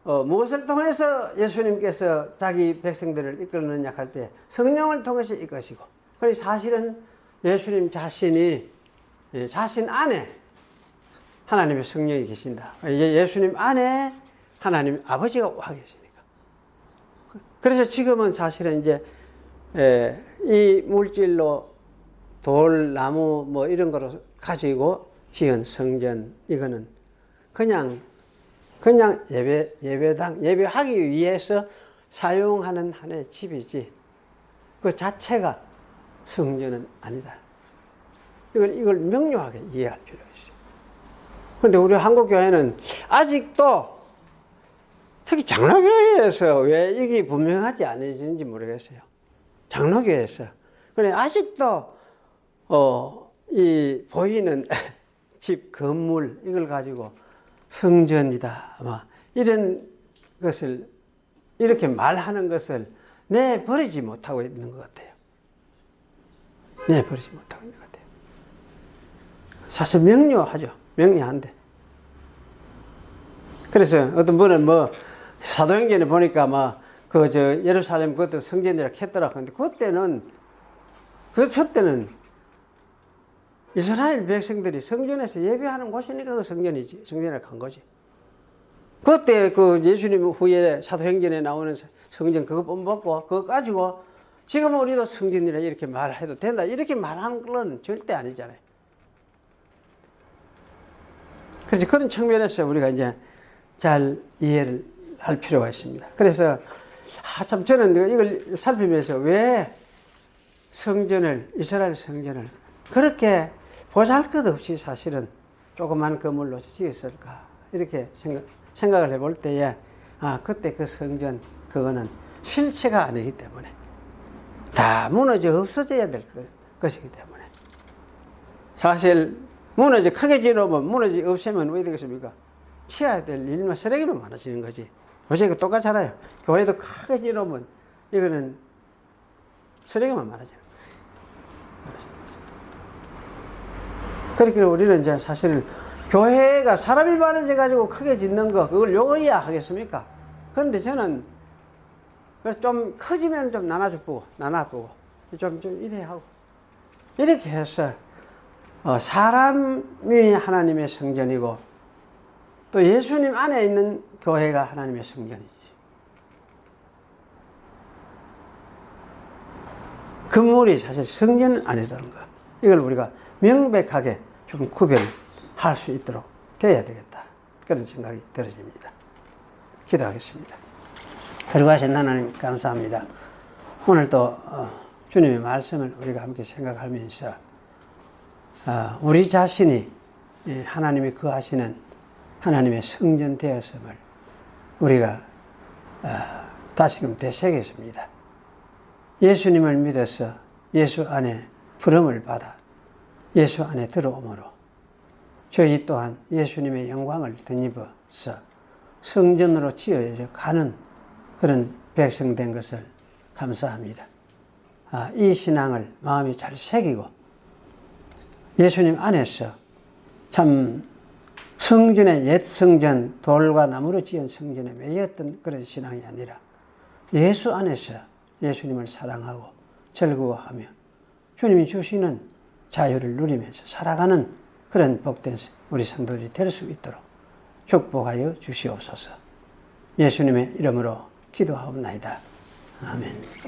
무엇을 통해서 예수님께서 자기 백성들을 이끌느냐 할 때 성령을 통해서 이끄시고 그래서 사실은 예수님 자신 안에 하나님의 성령이 계신다. 예수님 안에 하나님 아버지가 와 계시니까. 그래서 지금은 사실은 이제 이 물질로 돌, 나무 뭐 이런 거로 가지고 지은 성전 이거는 그냥 예배당 예배하기 위해서 사용하는 하나의 집이지 그 자체가 성전은 아니다. 이걸 명료하게 이해할 필요가 있어요. 그런데 우리 한국 교회는 아직도 특히 장로교회에서 왜 이게 분명하지 않으신지 모르겠어요. 장로교회에서. 그래 아직도 이 보이는 집 건물 이걸 가지고 성전이다. 아마 이런 것을 이렇게 말하는 것을 내버리지 못하고 있는 것 같아요. 내버리지 못하고 있는 것 같아요. 사실 명료하죠. 명료한데. 그래서 어떤 분은 사도행전에 보니까 예루살렘 그것도 성전이라 했더라. 근데 그때는 이스라엘 백성들이 성전에서 예배하는 곳이니까 그 성전이지. 성전이라고 한 거지. 그때 그 예수님 후에 사도행전에 나오는 성전 그거 본받고 그거 가지고 지금 우리도 성전이라 이렇게 말해도 된다. 이렇게 말하는 건 절대 아니잖아요. 그래서 그런 측면에서 우리가 이제 잘 이해를 할 필요가 있습니다. 그래서 참 저는 이걸 살피면서 왜 이스라엘 성전을 그렇게 보잘것없이 사실은 조그만 건물로 지었을까 이렇게 생각을 해볼 때에 그때 그 성전 그거는 실체가 아니기 때문에 다 무너져 없어져야 될 것이기 때문에 사실 크게 지어놓으면 무너져 없애면 왜 되겠습니까? 치워야 될 일만 쓰레기만 많아지는 거지. 요새 이거 똑같잖아요. 교회도 크게 지어놓으면 이거는 쓰레기만 많아지는 거예요. 그렇게 우리는 이제 사실은 교회가 사람이 많아져 가지고 크게 짓는 거 그걸 요구해야 하겠습니까? 그런데 저는 좀 커지면 좀 나눠보고 좀 이래 하고 이렇게 해서 사람이 하나님의 성전이고 또 예수님 안에 있는 교회가 하나님의 성전이지. 건물이 사실 성전은 아니라는 거. 이걸 우리가 명백하게 좀 구별할 수 있도록 돼야 되겠다. 그런 생각이 들어집니다. 기도하겠습니다. 그리고하신 하나님 감사합니다. 오늘도 주님의 말씀을 우리가 함께 생각하면서 우리 자신이 하나님이 거하시는 하나님의 성전 되었음을 우리가 다시금 되새겼습니다. 예수님을 믿어서 예수 안에 부름을 받아 예수 안에 들어오므로 저희 또한 예수님의 영광을 덧입어서 성전으로 지어져 가는 그런 백성 된 것을 감사합니다. 이 신앙을 마음에 잘 새기고 예수님 안에서 참 성전의 옛 성전, 돌과 나무로 지은 성전에 매였던 그런 신앙이 아니라 예수 안에서 예수님을 사랑하고 즐거워하며 주님이 주시는 자유를 누리면서 살아가는 그런 복된 우리 성도들이 될 수 있도록 축복하여 주시옵소서. 예수님의 이름으로 기도하옵나이다. 아멘.